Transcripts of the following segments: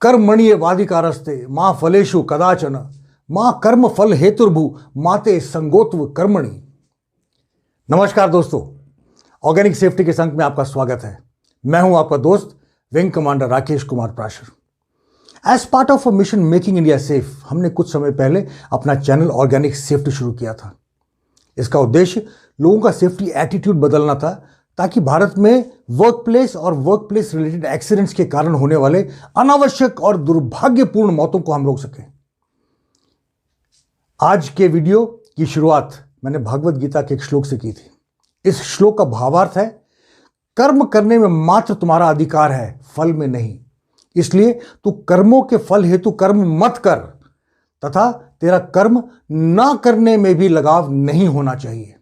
कर्मण्येवाधिकारस्ते मां फलेषु कदाचन मां कर्म फल हेतुर्भु माते संगोत्व कर्मणि। नमस्कार दोस्तों, ऑर्गेनिक सेफ्टी के संग में आपका स्वागत है। मैं हूं आपका दोस्त wing commander Rakesh Kumar Prashar. As part of a mission making India safe, हमने कुछ समय पहले अपना चैनल ऑर्गेनिक सेफ्टी शुरू किया था। इसका उद्देश्य लोगों का सेफ्टी एटीट्यूड बदलना था, ताकि भारत में वर्कप्लेस और वर्कप्लेस रिलेटेड एक्सीडेंट्स के कारण होने वाले अनावश्यक और दुर्भाग्यपूर्ण मौतों को हम रोक सकें। आज के वीडियो की शुरुआत मैंने भगवत गीता के एक श्लोक से की थी। इस श्लोक का भावार्थ है, कर्म करने में मात्र तुम्हारा अधिकार है, फल में नहीं। इसलिए तू कर्मों के फल हेतु कर्म मत कर, तथा तेरा कर्म ना करने में भी लगाव नहीं होना चाहिए।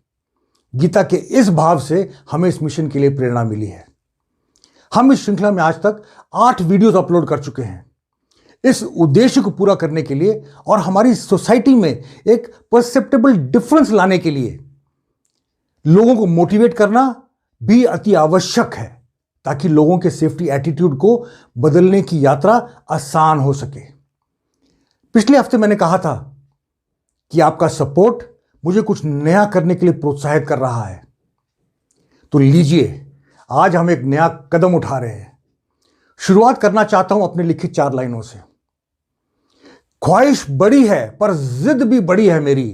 गीता के इस भाव से हमें इस मिशन के लिए प्रेरणा मिली है। हम इस श्रृंखला में आज तक 8 वीडियोस अपलोड कर चुके हैं। इस उद्देश्य को पूरा करने के लिए और हमारी सोसाइटी में एक परसेप्टेबल डिफरेंस लाने के लिए लोगों को मोटिवेट करना भी अति आवश्यक है, ताकि लोगों के सेफ्टी एटीट्यूड को बदलने की यात्रा आसान हो सके। पिछले हफ्ते मैंने कहा था कि आपका सपोर्ट मुझे कुछ नया करने के लिए प्रोत्साहित कर रहा है। तो लीजिए, आज हम एक नया कदम उठा रहे हैं। शुरुआत करना चाहता हूं अपने लिखित 4 लाइनों से। ख्वाहिश बड़ी है पर जिद भी बड़ी है मेरी,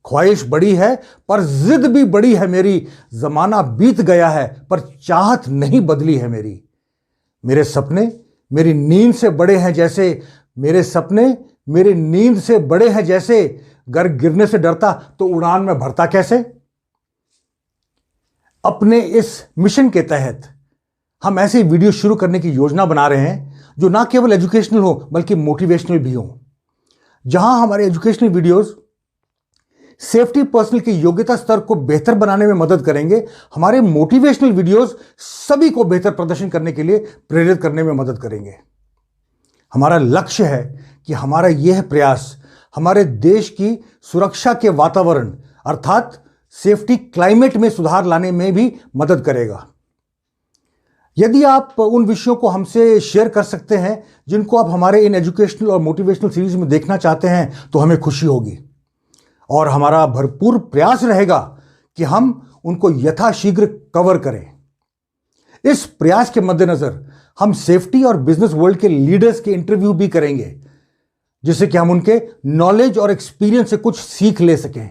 ख्वाहिश बड़ी है पर जिद भी बड़ी है मेरी, जमाना बीत गया है पर चाहत नहीं बदली है मेरी। मेरे सपने मेरी नींद से बड़े हैं जैसे, मेरे सपने मेरी नींद से बड़े हैं जैसे, घर गिरने से डरता तो उड़ान में भरता कैसे। अपने इस मिशन के तहत हम ऐसे वीडियो शुरू करने की योजना बना रहे हैं जो ना केवल एजुकेशनल हो बल्कि मोटिवेशनल भी हो। जहां हमारे एजुकेशनल वीडियोस सेफ्टी पर्सनल की योग्यता स्तर को बेहतर बनाने में मदद करेंगे, हमारे मोटिवेशनल वीडियोस सभी को बेहतर प्रदर्शन करने के लिए प्रेरित करने में मदद करेंगे। हमारा लक्ष्य है कि हमारा यह प्रयास हमारे देश की सुरक्षा के वातावरण अर्थात सेफ्टी क्लाइमेट में सुधार लाने में भी मदद करेगा। यदि आप उन विषयों को हमसे शेयर कर सकते हैं जिनको आप हमारे इन एजुकेशनल और मोटिवेशनल सीरीज में देखना चाहते हैं, तो हमें खुशी होगी और हमारा भरपूर प्रयास रहेगा कि हम उनको यथाशीघ्र कवर करें। इस प्रयास के मद्देनजर हम सेफ्टी और बिजनेस वर्ल्ड के लीडर्स के इंटरव्यू भी करेंगे, जिससे कि हम उनके नॉलेज और एक्सपीरियंस से कुछ सीख ले सकें।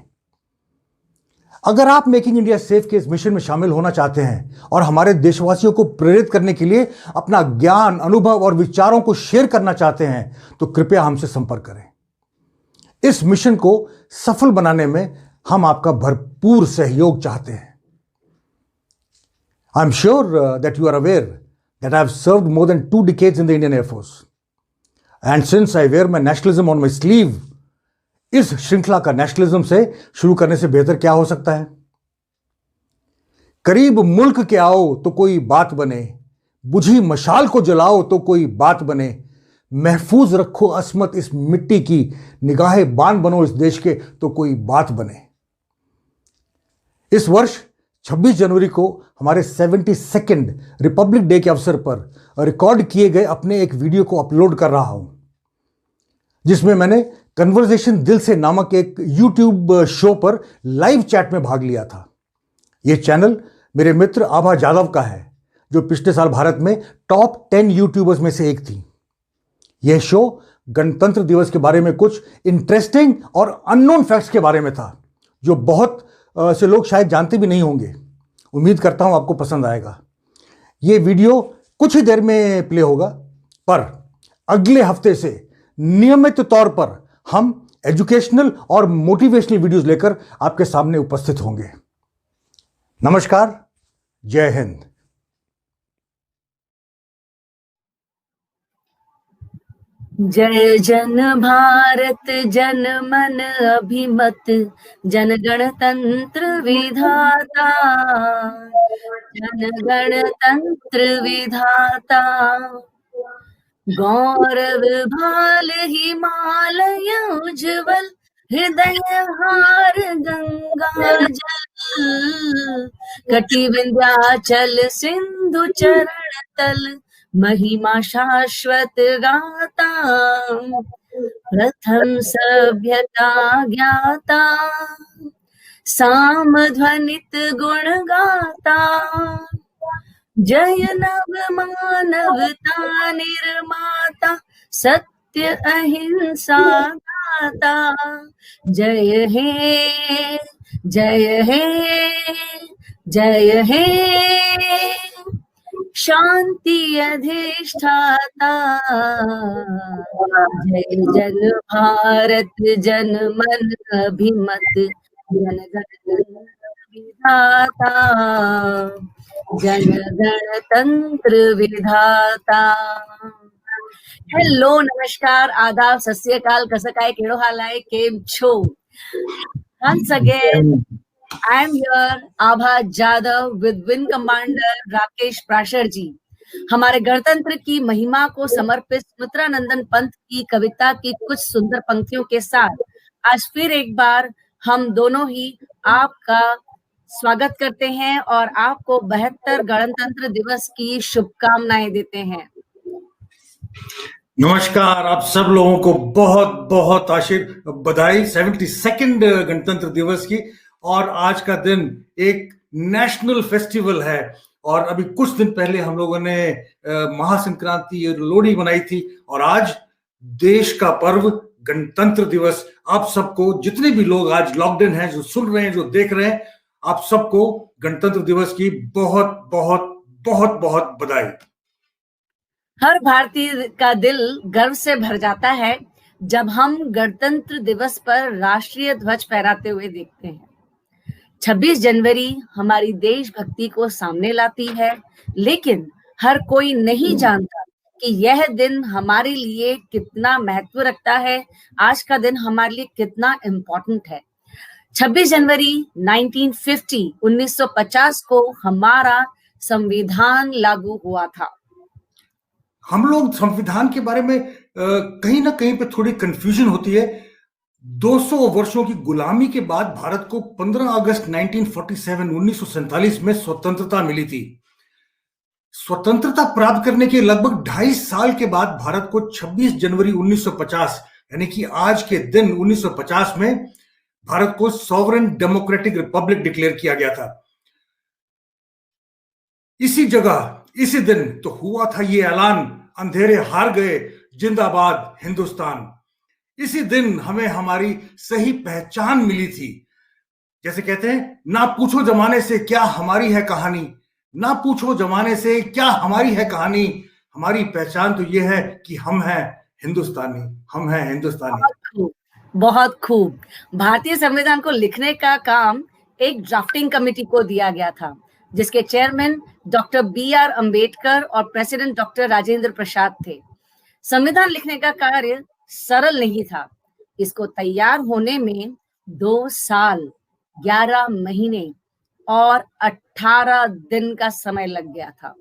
अगर आप मेकिंग इंडिया सेफ के इस मिशन में शामिल होना चाहते हैं और हमारे देशवासियों को प्रेरित करने के लिए अपना ज्ञान, अनुभव और विचारों को शेयर करना चाहते हैं, तो कृपया हमसे संपर्क करें। इस मिशन को सफल बनाने में हम आपका भरपूर सहयोग चाहते हैं। I am sure that you are aware that I have served more than 2 decades in the Indian air force, and since I wear my nationalism on my sleeve, इस श्रृंखला का नेशनलिज्म से शुरू करने से बेहतर क्या हो सकता है। करीब मुल्क के आओ तो कोई बात बने, बुझी मशाल को जलाओ तो कोई बात बने, महफूज रखो अस्मत इस मिट्टी की, निगाहें बान बनो इस देश के तो कोई बात बने। इस वर्ष 26 जनवरी को हमारे 72nd रिपब्लिक डे के अवसर पर रिकॉर्ड किए गए अपने एक वीडियो को अपलोड कर रहा हूं, जिसमें मैंने कन्वर्सेशन दिल से नामक एक यूट्यूब शो पर लाइव चैट में भाग लिया था। यह चैनल मेरे मित्र आभा जादव का है, जो पिछले साल भारत में टॉप 10 यूट्यूबर्स में से एक थी। यह शो गणतंत्र दिवस के बारे में कुछ इंटरेस्टिंग और अननोन फैक्ट्स के बारे में था, जो बहुत से लोग शायद जानते भी नहीं होंगे। उम्मीद करता हूं आपको पसंद आएगा। यह वीडियो कुछ ही देर में प्ले होगा, पर अगले हफ्ते से नियमित तौर पर हम एजुकेशनल और मोटिवेशनल वीडियोस लेकर आपके सामने उपस्थित होंगे। नमस्कार, जय हिंद। जय जन भारत जन मन अभिमत, जन गणतंत्र विधाता, जन गणतंत्र विधाता। गौरव भाल हिमालय उज्ज्वल, हृदय हार गंगा जल, कटि विंध्याचल सिंधु चरण तल, महिमा शाश्वत गाता, प्रथम सभ्यता ज्ञाता, साम ध्वनित गुण गाता, जय नव मानवता निर्माता, सत्य अहिंसा गाता, जय हे जय हे जय हे, शांति अधिष्ठाता, जय जन भारत जन मन अभिमत, जन गण विधाता, जन गणतंत्र विधाता। हेलो, नमस्कार, आदाब, सत श्री अकाल, कसं काय, केड़ो हाल आहे, केम छो? Once again, I am here, Abha Jadav, with Wing Commander Rakesh Prashar जी। हमारे गणतंत्र की महिमा को समर्पित सुमित्रानंदन पंत की कविता की कुछ सुंदर पंक्तियों के साथ आज फिर एक बार हम दोनों ही आपका स्वागत करते हैं और आपको 72 गणतंत्र दिवस की शुभकामनाएं देते हैं। नमस्कार, आप सब लोगों को बहुत बहुत बधाई 72nd गणतंत्र दिवस की। और आज का दिन एक नेशनल फेस्टिवल है और अभी कुछ दिन पहले हम लोगों ने महासंक्रांति और लोहड़ी मनाई थी और आज देश का पर्व गणतंत्र दिवस। आप सबको, जितने भी लोग आज लॉकडाउन हैं, जो सुन रहे हैं, जो देख रहे हैं, आप सबको गणतंत्र दिवस की बहुत बहुत बहुत बहुत बधाई। हर भारतीय का दिल गर्व से भर जाता है जब हम गणतंत्र दिवस पर राष्ट्रीय ध्वज फहराते हुए देखते हैं। 26 जनवरी हमारी देशभक्ति को सामने लाती है, लेकिन हर कोई नहीं जानता कि यह दिन हमारे लिए कितना महत्व रखता है, आज का दिन हमारे लिए कितना इम्पोर्टेंट है। 26 जनवरी 1950 को हमारा संविधान लागू हुआ था। हम लोग संविधान के बारे में कहीं ना कहीं पे थोड़ी कंफ्यूजन होती है। 200 वर्षों की गुलामी के बाद भारत को 15 अगस्त 1947 में स्वतंत्रता मिली थी। स्वतंत्रता प्राप्त करने के लगभग 2.5 साल के बाद भारत को 26 जनवरी 1950 यानी कि आज के दिन 1950 में भारत को सॉवरेन डेमोक्रेटिक रिपब्लिक डिक्लेयर किया गया था। इसी जगह इसी दिन तो हुआ था ये ऐलान, अंधेरे हार गए, जिंदाबाद हिंदुस्तान। इसी दिन हमें हमारी सही पहचान मिली थी। जैसे कहते हैं, ना पूछो जमाने से क्या हमारी है कहानी, ना पूछो जमाने से क्या हमारी है कहानी, हमारी पहचान तो ये है कि हम हैं हिंदुस्तानी, हम हैं हिंदुस्तानी। बहुत खूब। भारतीय संविधान को लिखने का काम एक ड्राफ्टिंग कमेटी को दिया गया था, जिसके चेयरमैन डॉक्टर BR अंबेडकर और प्रेसिडेंट डॉक्टर राजेंद्र प्रसाद थे। संविधान लिखने का कार्य सरल नहीं था। इसको तैयार होने में 2 साल 11 महीने और 18 दिन का समय लग गया था।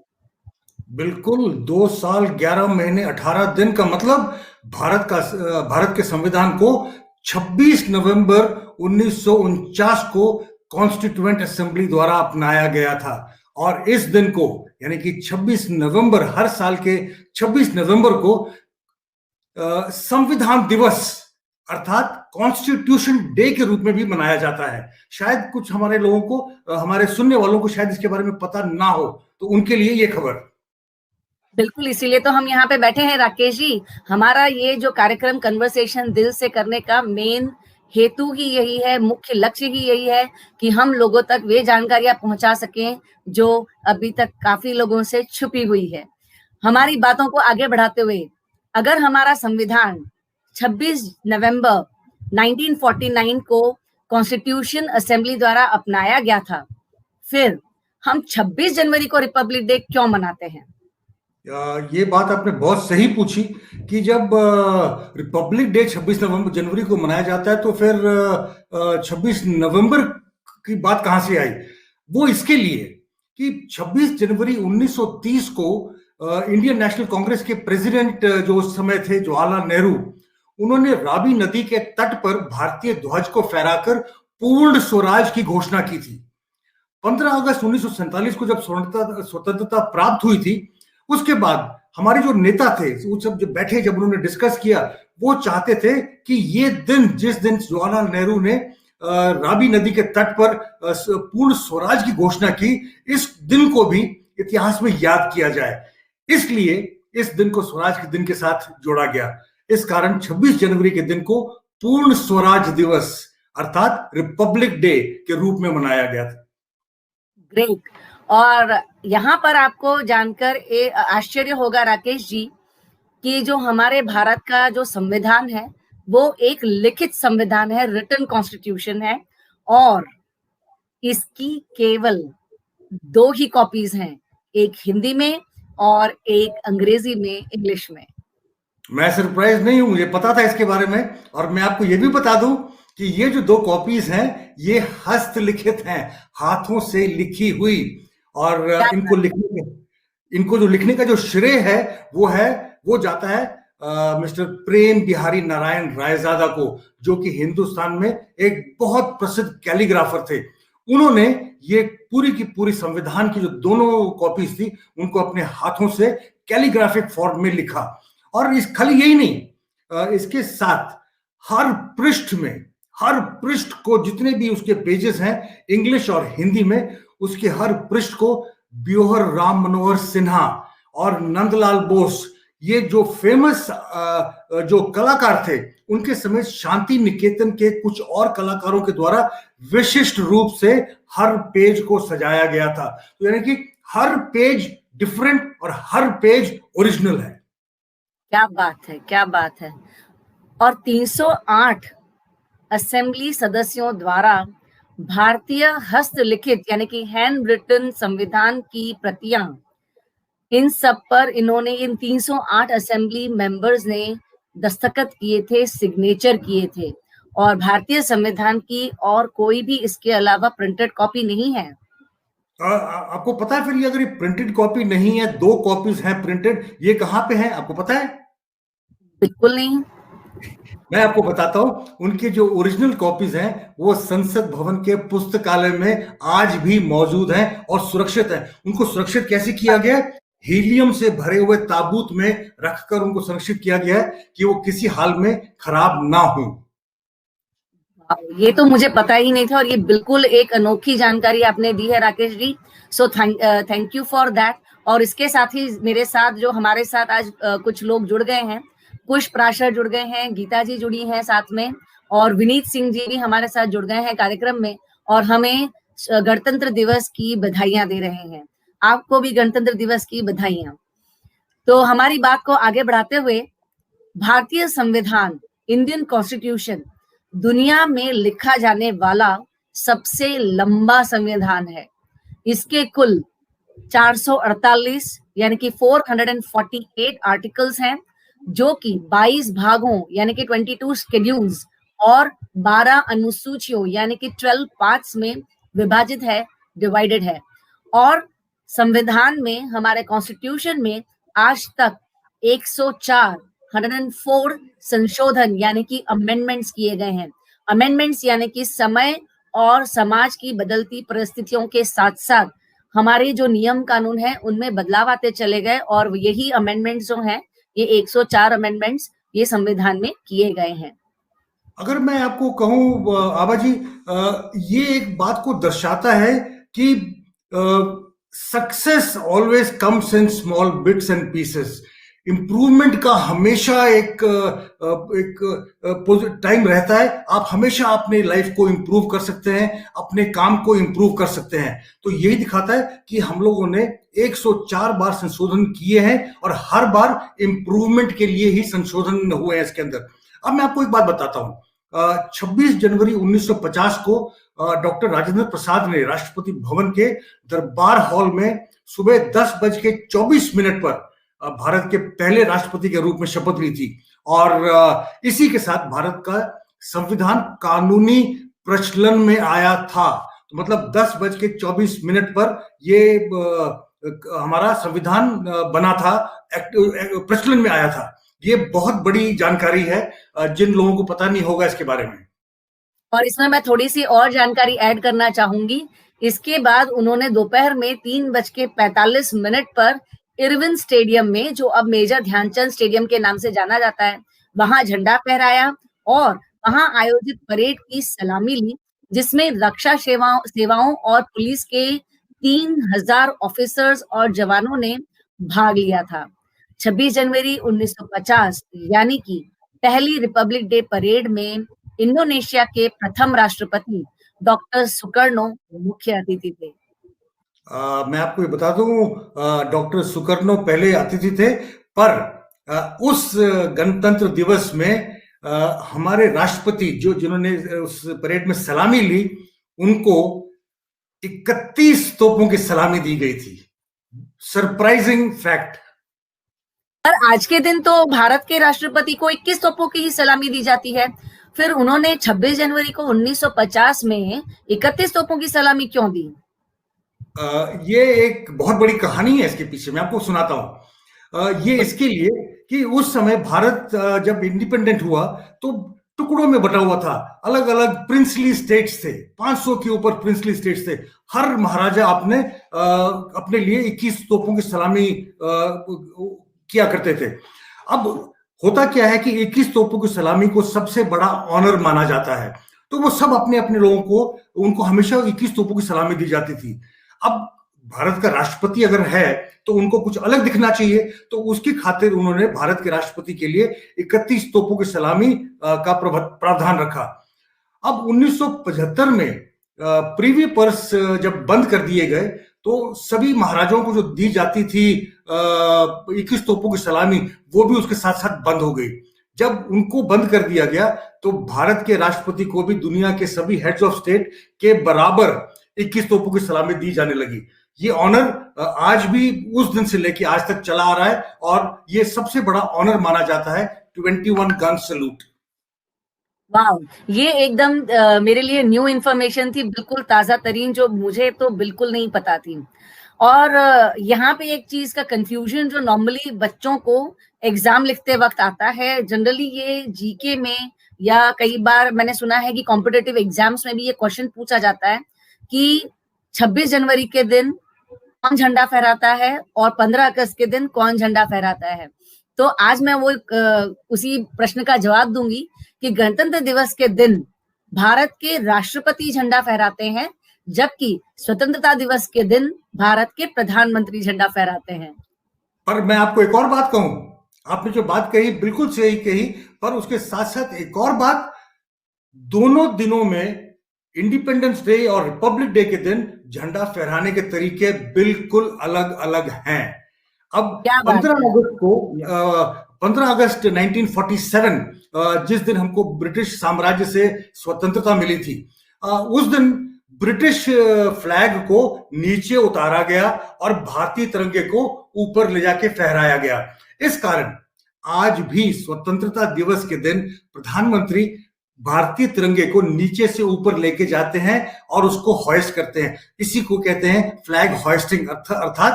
बिल्कुल, 2 साल 11 महीने 18 दिन का मतलब भारत के संविधान को 26 नवंबर 1949 को कॉन्स्टिट्यूएंट असेंबली द्वारा अपनाया गया था। और इस दिन को यानी कि 26 नवंबर, हर साल के 26 नवंबर को संविधान दिवस अर्थात कॉन्स्टिट्यूशन डे के रूप में भी मनाया जाता है। शायद कुछ हमारे लोगों को, हमारे सुनने वालों को शायद इसके बारे में पता ना हो, तो उनके लिए ये खबर। बिल्कुल, इसीलिए तो हम यहाँ पे बैठे हैं राकेश जी। हमारा ये जो कार्यक्रम कन्वर्सेशन दिल से करने का मेन हेतु ही यही है, मुख्य लक्ष्य ही यही है कि हम लोगों तक वे जानकारियां पहुंचा सकें जो अभी तक काफी लोगों से छुपी हुई है। हमारी बातों को आगे बढ़ाते हुए, अगर हमारा संविधान 26 नवंबर 1949 को कॉन्स्टिट्यूशन असेंबली द्वारा अपनाया गया था, फिर हम 26 जनवरी को रिपब्लिक डे क्यों मनाते हैं? ये बात आपने बहुत सही पूछी कि जब रिपब्लिक डे 26 जनवरी को मनाया जाता है तो फिर 26 नवंबर की बात कहां से आई? वो इसके लिए कि 26 जनवरी 1930 को इंडियन नेशनल कांग्रेस के प्रेसिडेंट जो उस समय थे जवाहरलाल नेहरू, उन्होंने रावी नदी के तट पर भारतीय ध्वज को फहराकर पूर्ण स्वराज की घोषणा की थी। 15 अगस्त 1947 को जब स्वतंत्रता प्राप्त हुई थी, उसके बाद हमारे जो नेता थे वो सब जो बैठे, जब उन्होंने डिस्कस किया, वो चाहते थे कि ये दिन, जिस दिन जवाहरलाल नेहरू ने रावी नदी के तट पर पूर्ण स्वराज की घोषणा की, इस दिन को भी इतिहास में याद किया जाए। इसलिए इस दिन को स्वराज के दिन के साथ जोड़ा गया। इस कारण 26 जनवरी के दिन को पूर्ण स्वराज दिवस अर्थात रिपब्लिक डे के रूप में मनाया गया था। ग्रेट। और यहाँ पर आपको जानकर आश्चर्य होगा राकेश जी कि जो हमारे भारत का जो संविधान है वो एक लिखित संविधान है, रिटन कॉन्स्टिट्यूशन है, और इसकी केवल 2 ही कॉपीज हैं, एक हिंदी में और एक अंग्रेजी में, इंग्लिश में। मैं सरप्राइज नहीं हूं, मुझे पता था इसके बारे में। और मैं आपको ये भी बता दूं कि ये जो 2 कॉपीज हैं ये हस्तलिखित हैं, हाथों से लिखी हुई। और इनको जो लिखने का जो श्रेय है वो जाता है मिस्टर प्रेम बिहारी नारायण रायजादा को, जो कि हिंदुस्तान में एक बहुत प्रसिद्ध कैलीग्राफर थे। उन्होंने ये पूरी की पूरी संविधान की जो दोनों कॉपीज थी उनको अपने हाथों से कैलीग्राफिक फॉर्म में लिखा। और खाली यही नहीं, इसके साथ हर पृष्ठ को, जितने भी उसके पेजेस हैं इंग्लिश और हिंदी में, उसके हर पृष्ठ को ब्योहर राम मनोहर सिन्हा और नंदलाल बोस, ये जो फेमस जो कलाकार थे, उनके समेत शांति निकेतन के कुछ और कलाकारों के द्वारा विशिष्ट रूप से हर पेज को सजाया गया था। तो यानी कि हर पेज डिफरेंट और हर पेज ओरिजिनल है। क्या बात है, क्या बात है। और 308 असेंबली सदस्यों द्वारा भारतीय हस्तलिखित यानी कि हैंड रिटन संविधान की प्रतियां, इन सब पर इन्होंने, इन 308 असेंबली मेंबर्स ने दस्तखत किए थे, सिग्नेचर किए थे। और भारतीय संविधान की और कोई भी इसके अलावा प्रिंटेड कॉपी नहीं है। आपको पता है फिर ये, अगर ये प्रिंटेड कॉपी नहीं है, 2 कॉपीज हैं प्रिंटेड, ये कहां पे है आपको पता है? बिल्कुल नहीं। मैं आपको बताता हूं, उनके जो ओरिजिनल कॉपीज हैं वो संसद भवन के पुस्तकालय में आज भी मौजूद हैं और सुरक्षित हैं। उनको सुरक्षित कैसे किया गया? हीलियम से भरे हुए ताबूत में रखकर उनको संरक्षित किया गया है कि वो किसी हाल में खराब ना हो। ये तो मुझे पता ही नहीं था, और ये बिल्कुल एक अनोखी जानकारी आपने दी है Rakesh ji. So thank you for that. और इसके साथ ही मेरे साथ, जो हमारे साथ आज कुछ लोग जुड़ गए हैं, पुष्प प्राशर जुड़ गए हैं, गीता जी जुड़ी हैं साथ में, और विनीत सिंह जी भी हमारे साथ जुड़ गए हैं कार्यक्रम में, और हमें गणतंत्र दिवस की बधाइयां दे रहे हैं। आपको भी गणतंत्र दिवस की बधाइयां। तो हमारी बात को आगे बढ़ाते हुए, भारतीय संविधान, इंडियन कॉन्स्टिट्यूशन, दुनिया में लिखा जाने वाला सबसे लंबा संविधान है। इसके कुल 448 यानी कि 448 आर्टिकल्स हैं, जो कि 22 भागों यानी कि 22 शेड्यूल्स और 12 अनुसूचियों यानी कि 12 पार्ट्स में विभाजित है, डिवाइडेड है। और संविधान में, हमारे कॉन्स्टिट्यूशन में आज तक 104 संशोधन यानी कि अमेंडमेंट्स किए गए हैं। अमेंडमेंट्स यानी कि समय और समाज की बदलती परिस्थितियों के साथ साथ हमारे जो नियम कानून है उनमें बदलाव आते चले गए, और यही अमेंडमेंट्स जो हैं, ये 104 अमेंडमेंट्स ये संविधान में किए गए हैं। अगर मैं आपको कहूं आबा जी, ये एक बात को दर्शाता है कि success always comes in small bits and pieces. Improvement का हमेशा एक टाइम रहता है। आप हमेशा अपने लाइफ को इंप्रूव कर सकते हैं, अपने काम को इंप्रूव कर सकते हैं। तो यही दिखाता है कि हम लोगों ने 104 बार संशोधन किए हैं और हर बार इंप्रूवमेंट के लिए ही संशोधन हुए हैं इसके अंदर। अब मैं आपको एक बात बताता हूं। 26 जनवरी 1950 को डॉक्टर राजेंद्र प्रसाद ने राष्ट्रपति भवन के दरबार हॉल में सुबह 10:24 पर भारत के पहले राष्ट्रपति के रूप में शपथ ली थी। और इसी के साथ भारत का संविधान कानूनी प्रचलन में आया था। तो मतलब 10:24 पर ये हमारा संविधान बना था, प्रचलन में आया था। ये बहुत बड़ी जानकारी है, जिन लोगों को पता नहीं होगा इसके बारे में। और इसमें मैं थोड़ी सी और जानकारी ऐड करना चाहूंगी। इसके बाद उन्होंने दोपहर में 3:45 पर इरविन स्टेडियम में, जो अब मेजर ध्यानचंद स्टेडियम के नाम से जाना जाता है, वहां झंडा फहराया और वहां आयोजित परेड की सलामी ली, जिसमें रक्षा सेवाओं और पुलिस के 3000 ऑफिसर्स और जवानों ने भाग लिया था। 26 जनवरी 1950 यानी कि पहली रिपब्लिक डे परेड में इंडोनेशिया के प्रथम राष्ट्रपति डॉक्टर सुकर्णो मुख्य अतिथि थे। मैं आपको ये बता दूं, डॉक्टर सुकर्णो पहले अतिथि थे, पर उस गणतंत्र दिवस में हमारे राष्ट्रपति जिन्होंने उस परेड में सलामी ली, उनको 31 तोपों की सलामी दी गई थी। Surprising fact. पर आज के दिन तो भारत के राष्ट्रपति को 21 तोपों की ही सलामी दी जाती है, फिर उन्होंने 26 जनवरी को 1950 में 31 तोपों की सलामी क्यों दी? ये एक बहुत बड़ी कहानी है इसके पीछे, मैं आपको सुनाता हूं। ये इसके लिए कि उस समय भारत जब इंडिपेंडेंट हुआ तो टुकड़ों में बटा हुआ था, अलग अलग प्रिंसली स्टेट्स थे, 500 के ऊपर प्रिंसली स्टेट्स थे। हर महाराजा अपने लिए 21 तोपों की सलामी किया करते थे। अब होता क्या है कि 21 तोपों की सलामी को सबसे बड़ा ऑनर माना जाता है, तो वो सब अपने अपने लोगों को, उनको हमेशा 21 तोपों की सलामी दी जाती थी। अब भारत का राष्ट्रपति अगर है तो उनको कुछ अलग दिखना चाहिए, तो उसकी खातिर उन्होंने भारत के राष्ट्रपति के लिए 31 तोपों की सलामी का प्रावधान रखा। अब 1975 में प्रीवी पर्स जब बंद कर दिए गए तो सभी महाराजाओं को जो दी जाती थी 21 तोपों की सलामी, वो भी उसके साथ साथ बंद हो गई। जब उनको बंद कर दिया गया तो भारत के राष्ट्रपति को भी दुनिया के सभी हेड्स ऑफ स्टेट के बराबर 21 तोपों की सलामी दी जाने लगी। ये ऑनर आज भी उस दिन से लेके आज तक चला आ रहा है और ये सबसे बड़ा ऑनर माना जाता है, 21 गन सैल्यूट। वाह, ये एकदम मेरे लिए न्यू इन्फॉर्मेशन थी, बिल्कुल ताजा तरीन, जो मुझे तो बिल्कुल नहीं पता थी। और यहाँ पे एक चीज का कंफ्यूजन जो नॉर्मली बच्चों को एग्जाम लिखते वक्त आता है, जनरली ये जीके में या कई बार मैंने सुना है कि कॉम्पिटिटिव एग्जाम्स में भी ये क्वेश्चन पूछा जाता है कि 26 जनवरी के दिन कौन झंडा फहराता है और 15 अगस्त के दिन कौन झंडा फहराता है। तो आज मैं वो उसी प्रश्न का जवाब दूंगी कि गणतंत्र दिवस के दिन भारत के राष्ट्रपति झंडा फहराते हैं, जबकि स्वतंत्रता दिवस के दिन भारत के प्रधानमंत्री झंडा फहराते हैं। पर मैं आपको एक और बात कहूं, आपने जो बात कही बिल्कुल सही कही, पर उसके साथ साथ एक और बात, दोनों दिनों में इंडिपेंडेंस डे और रिपब्लिक डे के दिन झंडा फहराने के तरीके बिल्कुल अलग अलग हैं। अब 15 अगस्त 1947 जिस दिन हमको ब्रिटिश साम्राज्य से स्वतंत्रता मिली थी, उस दिन ब्रिटिश फ्लैग को नीचे उतारा गया और भारतीय तिरंगे को ऊपर ले जाके फहराया गया। इस कारण आज भी स्वतंत्रता दिवस के दिन प्रधानमंत्री भारतीय तिरंगे को नीचे से ऊपर लेके जाते हैं और उसको हॉइस्ट करते हैं। इसी को कहते हैं फ्लैग हॉइस्टिंग, अर्थात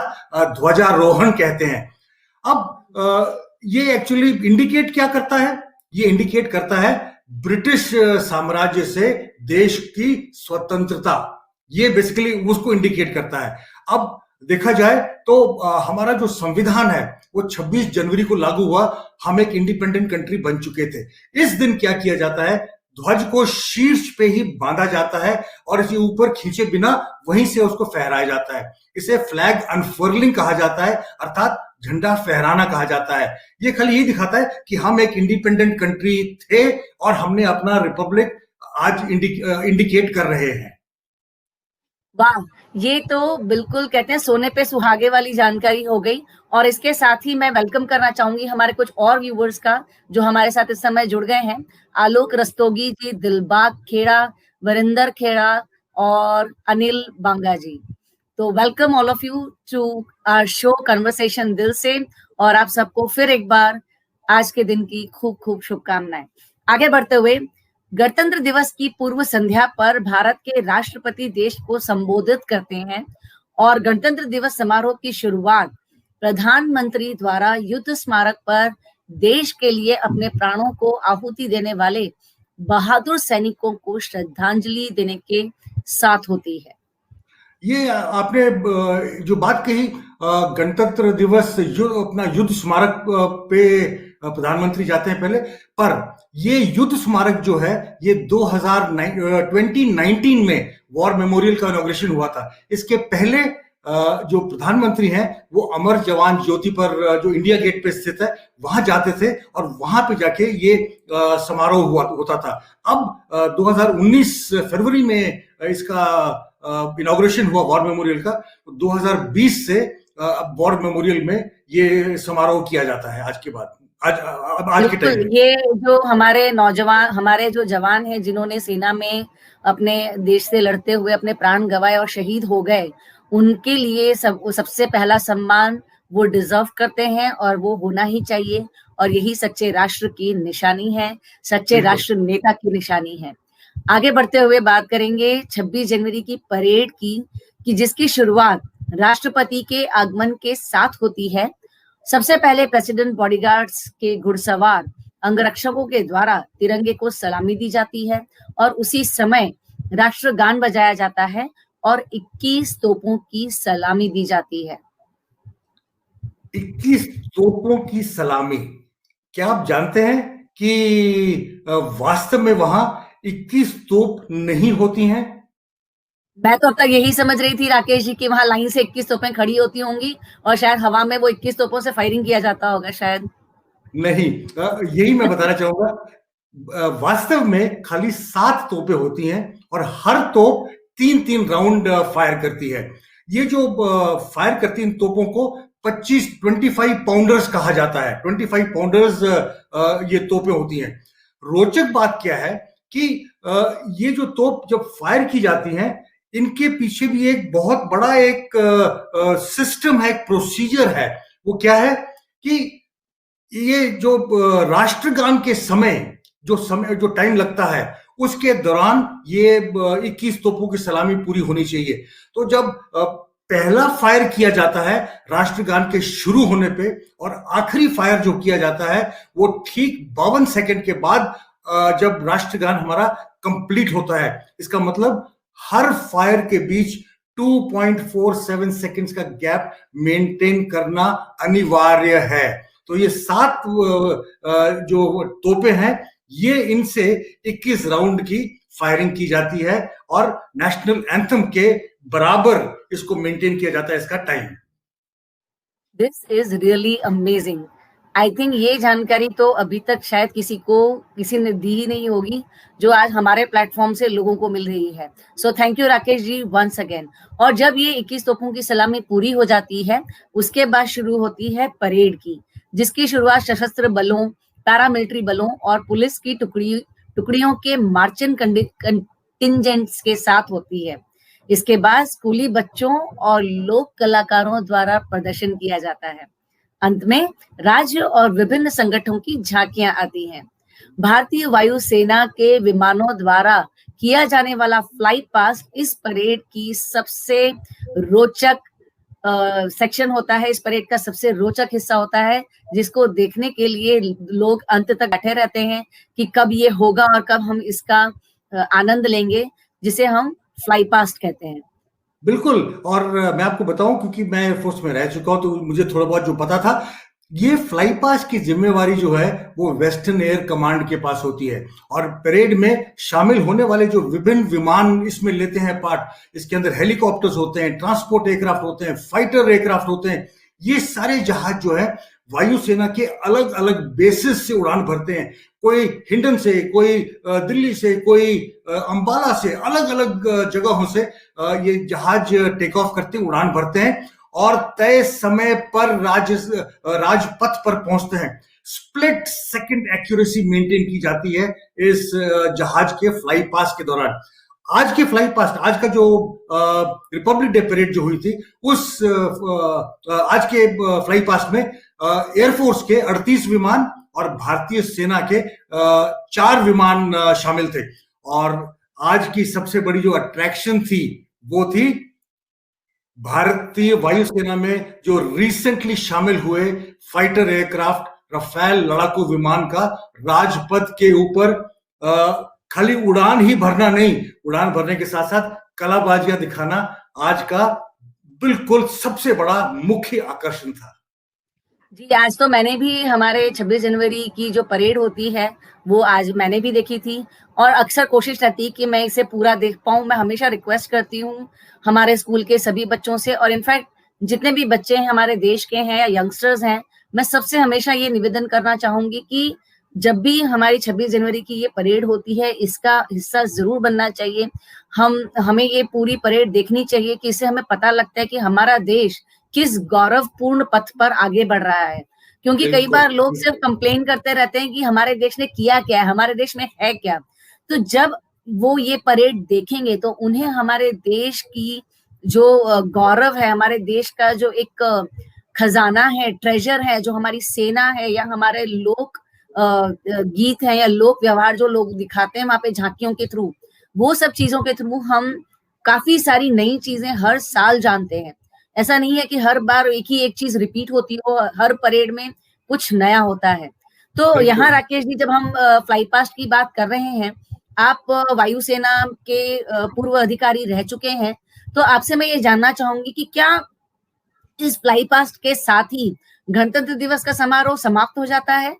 ध्वजारोहण कहते हैं। अब ये एक्चुअली इंडिकेट क्या करता है? ये इंडिकेट करता है ब्रिटिश साम्राज्य से देश की स्वतंत्रता, ये बेसिकली उसको इंडिकेट करता है। अब देखा जाए तो हमारा जो संविधान है वो 26 जनवरी को लागू हुआ, हम एक इंडिपेंडेंट कंट्री बन चुके थे। इस दिन क्या किया जाता है, ध्वज को शीर्ष पे ही बांधा जाता है और इसे ऊपर खींचे बिना वहीं से उसको फहराया जाता है। इसे फ्लैग अनफर्लिंग कहा जाता है, अर्थात झंडा फहराना कहा जाता है। ये खाली यही दिखाता है कि हम एक इंडिपेंडेंट कंट्री थे और हमने अपना रिपब्लिक आज इंडिकेट कर रहे हैं। वाह, ये तो बिल्कुल कहते हैं सोने पे सुहागे वाली जानकारी हो गई। और इसके साथ ही मैं वेलकम करना चाहूंगी हमारे कुछ और व्यूवर्स का जो हमारे साथ इस समय जुड़ गए हैं। आलोक रस्तोगी जी, दिलबाग खेड़ा, वरिंदर खेड़ा और अनिल बांगा जी। तो welcome all of you to our show conversation दिल से, और आप सबको फिर एक बार आज के दिन की खूब खूब शुभकामनाएं। आगे बढ़ते हुए, गणतंत्र दिवस की पूर्व संध्या पर भारत के राष्ट्रपति देश को संबोधित करते हैं और गणतंत्र दिवस समारोह की शुरुआत प्रधानमंत्री द्वारा युद्ध स्मारक पर देश के लिए अपने प्राणों को आहुति देने वाले बहादुर सैनिकों को श्रद्धांजलि देने के साथ होती है। ये आपने जो बात कही गणतंत्र दिवस अपना युद्ध स्मारक पे प्रधानमंत्री जाते हैं पहले, पर ये युद्ध स्मारक जो है ये 2019 में वॉर मेमोरियल का इनॉग्रेशन हुआ था। इसके पहले जो प्रधानमंत्री हैं वो अमर जवान ज्योति पर जो इंडिया गेट पे स्थित है वहां जाते थे और वहां पे जाके ये समारोह होता था। अब 2019 फरवरी में इसका इनॉग्रेशन हुआ वॉर मेमोरियल का। 2020 से वॉर मेमोरियल में ये समारोह किया जाता है आज के बाद, आज के टाइम में। ये जो हमारे जो जवान हैं जिन्होंने सेना में अपने देश से लड़ते हुए अपने प्राण गंवाए और शहीद हो गए, उनके लिए सबसे पहला सम्मान वो डिजर्व करते हैं और वो होना ही चाहिए, और यही सच्चे राष्ट्र की निशानी है, सच्चे राष्ट्र नेता की निशानी है। आगे बढ़ते हुए बात करेंगे 26 जनवरी की परेड की, कि जिसकी शुरुआत राष्ट्रपति के आगमन के साथ होती है। सबसे पहले प्रेसिडेंट बॉडीगार्ड्स के घुड़सवार अंगरक्षकों के द्वारा तिरंगे को सलामी दी जाती है और उसी समय राष्ट्रगान बजाया जाता है और 21 तोपों की सलामी दी जाती है। 21 तोपों की सलामी, क्या आप जानते हैं कि वास्तव में वहां 21 तोप नहीं होती हैं? मैं तो अब तक यही समझ रही थी राकेश जी कि वहां लाइन से 21 तोपें खड़ी होती होंगी और शायद हवा में वो 21 तोपों से फायरिंग किया जाता होगा शायद। नहीं, यही मैं बताना चाहूंगा। वास्तव में खाली 7 तोपें होती हैं और हर तोप 3-3 राउंड फायर करती है। ये जो फायर करती इन तोपों को 25 पाउंडर्स कहा जाता है। 25 पाउंडर्स ये तोपें होती हैं। रोचक बात क्या है कि ये जो तोप जब फायर की जाती हैं, इनके पीछे भी एक बहुत बड़ा एक सिस्टम है, एक प्रोसीजर है। वो क्या है कि ये जो राष्ट्रगान के समय जो टाइम लगता है उसके दौरान ये 21 तोपों की सलामी पूरी होनी चाहिए। तो जब पहला फायर किया जाता है राष्ट्रगान के शुरू होने पे और आखिरी फायर जो किया जाता है वो ठीक 52 सेकंड के बाद जब राष्ट्रगान हमारा कंप्लीट होता है। इसका मतलब हर फायर के बीच 2.47 सेकंड्स का गैप मेंटेन करना अनिवार्य है। तो ये 7 जो तोपें हैं, ये इनसे 21 राउंड की फायरिंग की जाती है और नेशनल एंथम के बराबर इसको मेंटेन किया जाता है इसका time. This is really amazing. I think ये जानकारी तो अभी तक शायद किसी ने दी ही नहीं होगी, जो आज हमारे प्लेटफॉर्म से लोगों को मिल रही है। So thank you Rakesh ji once again. और जब ये 21 तोपों की सलामी पूरी हो जाती है, उसके बाद शुरू होती है परेड की, जिसकी शुरुआत सशस्त्र बलों, पैरामिलिट्री बलों और पुलिस की टुकड़ियों के मार्चिंग कंटिंजेंट्स के साथ होती है। इसके बाद स्कूली बच्चों और लोक कलाकारों द्वारा प्रदर्शन किया जाता है। अंत में राज्य और विभिन्न संगठनों की झांकियां आती हैं। भारतीय वायुसेना के विमानों द्वारा किया जाने वाला फ्लाई पास्ट इस परेड की सबसे रोचक सेक्शन होता है। इस परेड का सबसे रोचक हिस्सा होता है, जिसको देखने के लिए लोग अंत तक बैठे रहते हैं कि कब ये होगा और कब हम इसका आनंद लेंगे, जिसे हम फ्लाई पास्ट कहते हैं। बिल्कुल, और मैं आपको बताऊं क्योंकि मैं एयरफोर्स में रह चुका हूं तो मुझे थोड़ा बहुत जो पता था, ये फ्लाई पास्ट की जिम्मेवारी जो है वो वेस्टर्न एयर कमांड के पास होती है। और परेड में शामिल होने वाले जो विभिन्न विमान इसमें लेते हैं पार्ट, इसके अंदर हेलीकॉप्टर्स होते हैं, ट्रांसपोर्ट एयरक्राफ्ट होते हैं, फाइटर एयरक्राफ्ट होते हैं। ये सारे जहाज जो है वायुसेना के अलग अलग बेसिस से उड़ान भरते हैं। कोई हिंडन से, कोई दिल्ली से, कोई अंबाला से, अलग अलग जगहों से ये जहाज टेक ऑफ करते हैं, उड़ान भरते हैं और तय समय पर राजपथ पर पहुंचते हैं। स्प्लिट सेकंड एक्यूरेसी मेंटेन की जाती है इस जहाज के फ्लाई पास्ट के दौरान। आज के फ्लाई पास्ट, आज का जो रिपब्लिक डे परेड जो हुई थी, उस आज के फ्लाई पास्ट में एयरफोर्स के 38 विमान और भारतीय सेना के 4 विमान शामिल थे। और आज की सबसे बड़ी जो अट्रैक्शन थी वो थी भारतीय वायुसेना में जो रिसेंटली शामिल हुए फाइटर एयरक्राफ्ट राफेल लड़ाकू विमान का राजपथ के ऊपर खाली उड़ान ही भरना नहीं, उड़ान भरने के साथ साथ कलाबाजियां दिखाना आज का बिल्कुल सबसे बड़ा मुख्य आकर्षण था। जी, आज तो मैंने भी हमारे 26 जनवरी की जो परेड होती है, वो आज मैंने भी देखी थी और अक्सर कोशिश रहती है कि मैं इसे पूरा देख पाऊँ। मैं हमेशा रिक्वेस्ट करती हूँ हमारे स्कूल के सभी बच्चों से और इनफैक्ट जितने भी बच्चे हैं हमारे देश के हैं या यंगस्टर्स हैं, मैं सबसे हमेशा ये निवेदन करना चाहूँगी कि जब भी हमारी 26 जनवरी की ये परेड होती है, इसका हिस्सा ज़रूर बनना चाहिए। हमें ये पूरी परेड देखनी चाहिए कि इससे हमें पता लगता है कि हमारा देश किस गौरवपूर्ण पथ पर आगे बढ़ रहा है। क्योंकि कई बिल्कुल, बार लोग सिर्फ कंप्लेन करते रहते हैं कि हमारे देश ने किया क्या है, हमारे देश में है क्या? तो जब वो ये परेड देखेंगे तो उन्हें हमारे देश की जो गौरव है, हमारे देश का जो एक खजाना है, ट्रेज़र है, जो हमारी सेना है या हमारे लोक गीत हैं या लोक व्यवहार जो लोग दिखाते हैं वहाँ पे झाँकियों के थ्रू, वो सब चीज़ों के थ्रू हम काफ़ी सारी नई चीज़ें हर साल जानते हैं। ऐसा नहीं है कि हर बार एक ही एक चीज़ रिपीट होती हो, हर परेड में कुछ नया होता है। तो यहाँ बिल्कुल। राकेश जी जब हम फ्लाई पास्ट की बात कर रहे हैं, आप वायुसेना के पूर्व अधिकारी रह चुके हैं, तो आपसे मैं ये जानना चाहूँगी कि क्या इस फ्लाई पास्ट के साथ ही गणतंत्र दिवस का समारोह समाप्त हो जाता है?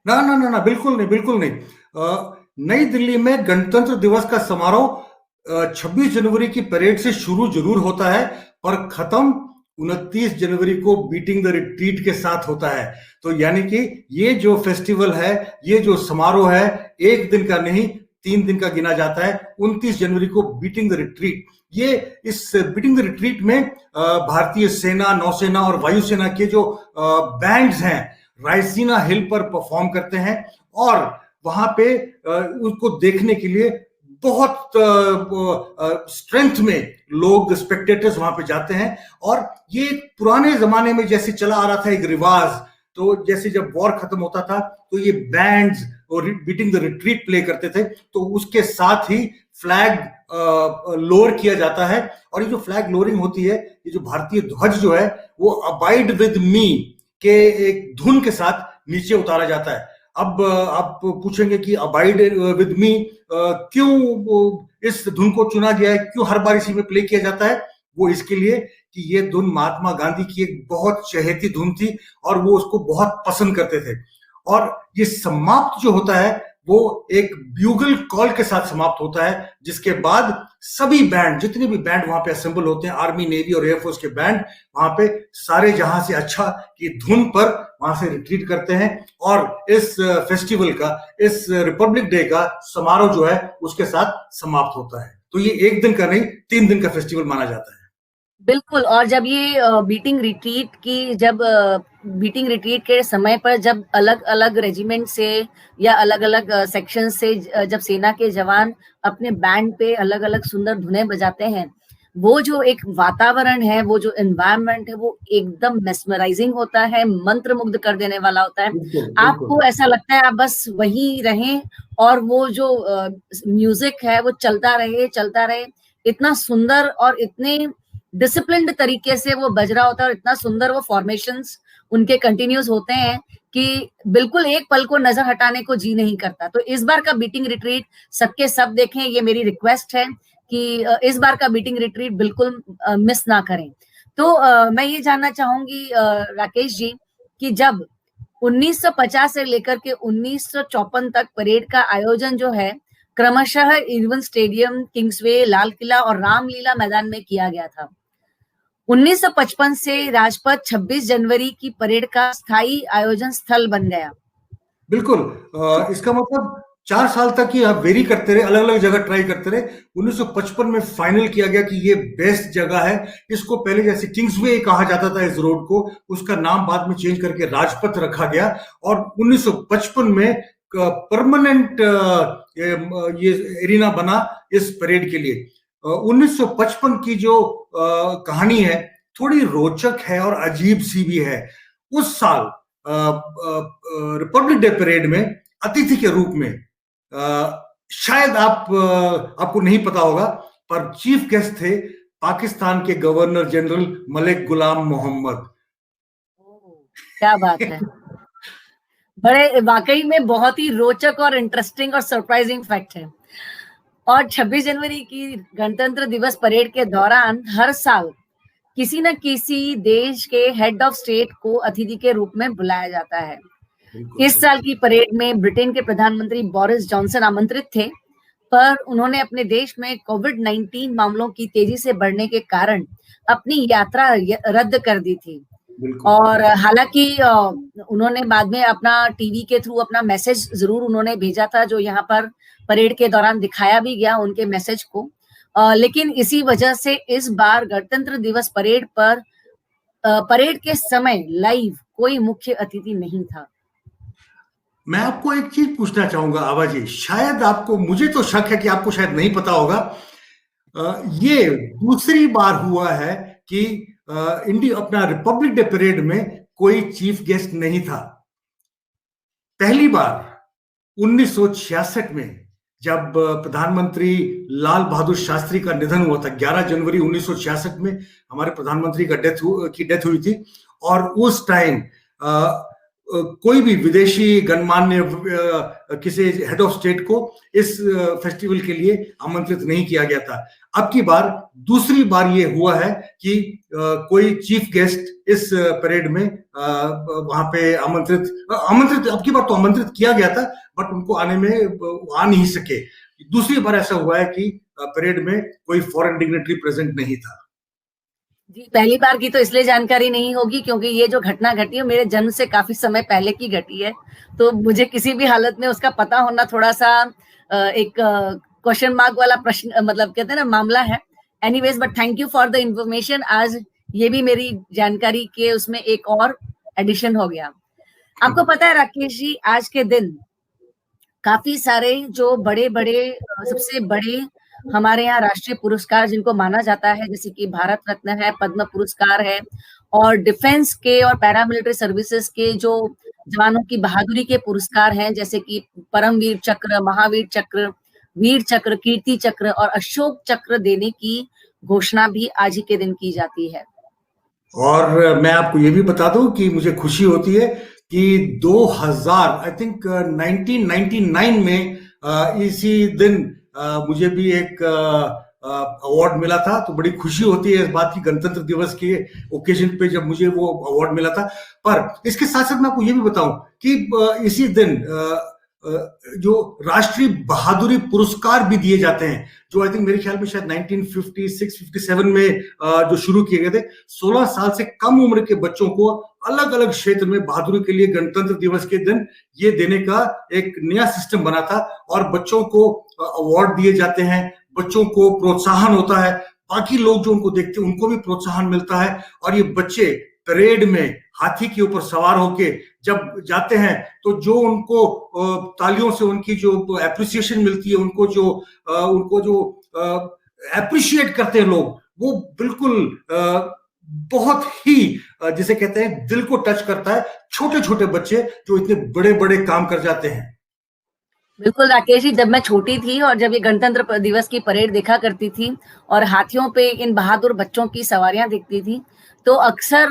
ना, ना, ना, ना, बिल्कुल नहीं, बिल्कुल नहीं। नई दिल्ली में गणतंत्र दिवस का समारोह 26 जनवरी की परेड से शुरू जरूर होता है, पर खत्म 29 जनवरी को बीटिंग द रिट्रीट के साथ होता है। तो यानी कि ये जो फेस्टिवल है, ये जो समारोह है, एक दिन का नहीं, 3 दिन का गिना जाता है। 29 जनवरी को बीटिंग द रिट्रीट, ये इस बीटिंग द रिट्रीट में भारतीय सेना, नौसेना और वायुसेना के जो बैंड्स हैं, रायसीना हिल पर परफॉर्म करते हैं और वहां पे उसको देखने के लिए बहुत स्ट्रेंथ में लोग स्पेक्टेटर्स वहां पे जाते हैं। और ये पुराने जमाने में जैसे चला आ रहा था एक रिवाज, तो जैसे जब वॉर खत्म होता था तो ये बैंड्स और बीटिंग द रिट्रीट प्ले करते थे, तो उसके साथ ही फ्लैग लोअर किया जाता है। और ये जो फ्लैग लोअरिंग होती है, ये जो भारतीय ध्वज जो है वो अबाइड विद मी के एक धुन के साथ नीचे उतारा जाता है। अब आप पूछेंगे कि अबाइड विद मी क्यों इस धुन को चुना गया है, क्यों हर बार इसी में प्ले किया जाता है? वो इसके लिए कि ये धुन महात्मा गांधी की एक बहुत चहेती धुन थी और वो उसको बहुत पसंद करते थे। और ये समाप्त जो होता है वो एक ब्यूगल कॉल के साथ समाप्त होता है, जिसके बाद सभी बैंड, जितने भी बैंड वहां पे असेंबल होते हैं, आर्मी, नेवी और एयरफोर्स के बैंड वहां पे सारे जहां से अच्छा की धुन पर वहां से रिट्रीट करते हैं और इस फेस्टिवल का, इस रिपब्लिक डे का समारोह जो है उसके साथ समाप्त होता है। तो ये एक दिन का नहीं, 3 दिन का फेस्टिवल माना जाता है। बिल्कुल और जब ये बीटिंग रिट्रीट के समय पर जब अलग-अलग रेजिमेंट से या अलग-अलग सेक्शन से जब सेना के जवान अपने बैंड पे अलग-अलग सुंदर धुनें बजाते हैं, वो जो एक वातावरण है, वो जो एनवायरनमेंट है, वो एकदम मेस्मराइजिंग होता है, मंत्रमुग्ध कर देने वाला होता है। बिल्कुल, बिल्कुल। आपको ऐसा लगता है आप बस वहीं रहें और वो जो म्यूज़िक है वो चलता रहे। इतना सुंदर और इतने डिसिप्लिन्ड तरीके से वो बज रहा होता है और इतना सुंदर वो फॉर्मेशंस उनके कंटिन्यूअस होते हैं कि बिल्कुल एक पल को नजर हटाने को जी नहीं करता। तो इस बार का बीटिंग रिट्रीट सबके सब देखें, ये मेरी रिक्वेस्ट है कि इस बार का बीटिंग रिट्रीट बिल्कुल मिस ना करें। तो मैं ये जानना चाहूंगी राकेश जी कि जब 1950 से लेकर के 1954 तक परेड का आयोजन जो है क्रमशः Irwin stadium, Kingsway, Lal Qila और रामलीला मैदान में किया गया था। 1955 से राजपथ 26 जनवरी की परेड का स्थायी आयोजन स्थल बन गया। बिल्कुल। इसका मतलब 4 साल तक ये वेरी करते रहे, अलग-अलग जगह ट्राई करते रहे। 1955 में फाइनल किया गया कि ये बेस्ट जगह है। इसको पहले जैसे किंग्सवे कहा जाता था इस रोड को, उसका नाम बाद में चेंज करके राजपथ रखा गया और 1955 में परमानेंट ये एरिना बना इस परेड के लिए। 1955 की जो कहानी है थोड़ी रोचक है और अजीब सी भी है। उस साल रिपब्लिक डे परेड में अतिथि के रूप में शायद आपको नहीं पता होगा, पर चीफ गेस्ट थे पाकिस्तान के गवर्नर जनरल मलिक गुलाम मोहम्मद। क्या बात है। बड़े वाकई में बहुत ही रोचक और इंटरेस्टिंग और सरप्राइजिंग फैक्ट है। और 26 जनवरी की गणतंत्र दिवस परेड के दौरान हर साल किसी न किसी देश के हेड ऑफ स्टेट को अतिथि के रूप में बुलाया जाता है। इस साल की परेड में ब्रिटेन के प्रधानमंत्री बोरिस जॉनसन आमंत्रित थे, पर उन्होंने अपने देश में कोविड-19 मामलों की तेजी से बढ़ने के कारण अपनी यात्रा रद्द कर दी थी। और हालांकि उन्होंने बाद में अपना टीवी के थ्रू अपना मैसेज जरूर उन्होंने भेजा था, जो यहाँ पर परेड के दौरान दिखाया भी गया उनके मैसेज को। लेकिन इसी वजह से इस बार गणतंत्र दिवस परेड पर परेड के समय लाइव कोई मुख्य अतिथि नहीं था। मैं आपको एक चीज पूछना चाहूंगा आभा जी, शायद आपको, मुझे तो शक है कि आपको शायद नहीं पता होगा, ये दूसरी बार हुआ है कि इंडिया अपना रिपब्लिक डे परेड में कोई चीफ गेस्ट नहीं था। पहली बार 1966 में जब प्रधानमंत्री लाल बहादुर शास्त्री का निधन हुआ था, 11 जनवरी 1966 में हमारे प्रधानमंत्री का डेथ हुई थी, और उस टाइम कोई भी विदेशी गणमान्य किसी हेड ऑफ स्टेट को इस फेस्टिवल के लिए आमंत्रित नहीं किया गया था। अब की बार दूसरी बार ये हुआ है कि कोई चीफ गेस्ट इस परेड में वहां पे आमंत्रित अब की बार तो आमंत्रित किया गया था, बट उनको आने में आ नहीं सके। दूसरी बार ऐसा हुआ है कि परेड में कोई फॉरेन डिग्नेटरी प्रेजेंट नहीं था। जी, पहली बार की तो इसलिए जानकारी नहीं होगी क्योंकि ये जो घटना घटी है मेरे जन्म से काफी समय पहले की घटी है, तो मुझे किसी भी हालत में उसका पता होना थोड़ा सा एक क्वेश्चन मार्क वाला प्रश्न, मतलब कहते हैं ना, मामला है। Anyways, but thank you for the information. आज ये भी मेरी जानकारी के उसमें एक और एडिशन हो गया। आपको पता है राकेश जी, आज के दिन काफी सारे जो बड़े बड़े सबसे बड़े हमारे यहाँ राष्ट्रीय पुरस्कार जिनको माना जाता है, जैसे कि भारत रत्न है, पद्म पुरस्कार है, और डिफेंस के और पैरामिलिट्री सर्विसेज के जो जवानों की बहादुरी के पुरस्कार हैं, जैसे कि परमवीर चक्र, महावीर चक्र, वीर चक्र, कीर्ति चक्र और अशोक चक्र देने की घोषणा भी आज ही के दिन की जाती है। और मैं आपको ये भी बता दूं कि मुझे खुशी होती है कि 2000 आई थिंक 1999 में इसी दिन मुझे भी एक अवार्ड मिला था, तो बड़ी खुशी होती है इस बात की, गणतंत्र दिवस के ओकेजन पे जब मुझे वो अवार्ड मिला था। पर इसके साथ साथ मैं आपको ये भी बताऊं कि इसी दिन जो राष्ट्रीय बहादुरी पुरस्कार भी दिए जाते हैं, जो आई थिंक मेरे ख्याल में शायद 1956-57 में जो शुरू किए गए थे। 16 साल से कम उम्र के बच्चों को अलग अलग क्षेत्र में बहादुरी के लिए गणतंत्र दिवस के दिन ये देने का एक नया सिस्टम बना था, और बच्चों को अवार्ड दिए जाते हैं, बच्चों को प्रोत्साहन होता है, बाकी लोग जो उनको देखते हैं उनको भी प्रोत्साहन मिलता है। और ये बच्चे परेड में हाथी के ऊपर सवार होके जब जाते हैं तो जो उनको तालियों से उनकी जो एप्रिसिएशन मिलती है, उनको जो एप्रिशिएट करते हैं लोग, वो बिल्कुल बहुत ही जिसे कहते हैं दिल को टच करता है। छोटे छोटे बच्चे जो इतने बड़े बड़े काम कर जाते हैं। बिल्कुल राकेश जी, जब मैं छोटी थी और जब ये गणतंत्र दिवस की परेड देखा करती थी और हाथियों पे इन बहादुर बच्चों की सवारियां दिखती थी, तो अक्सर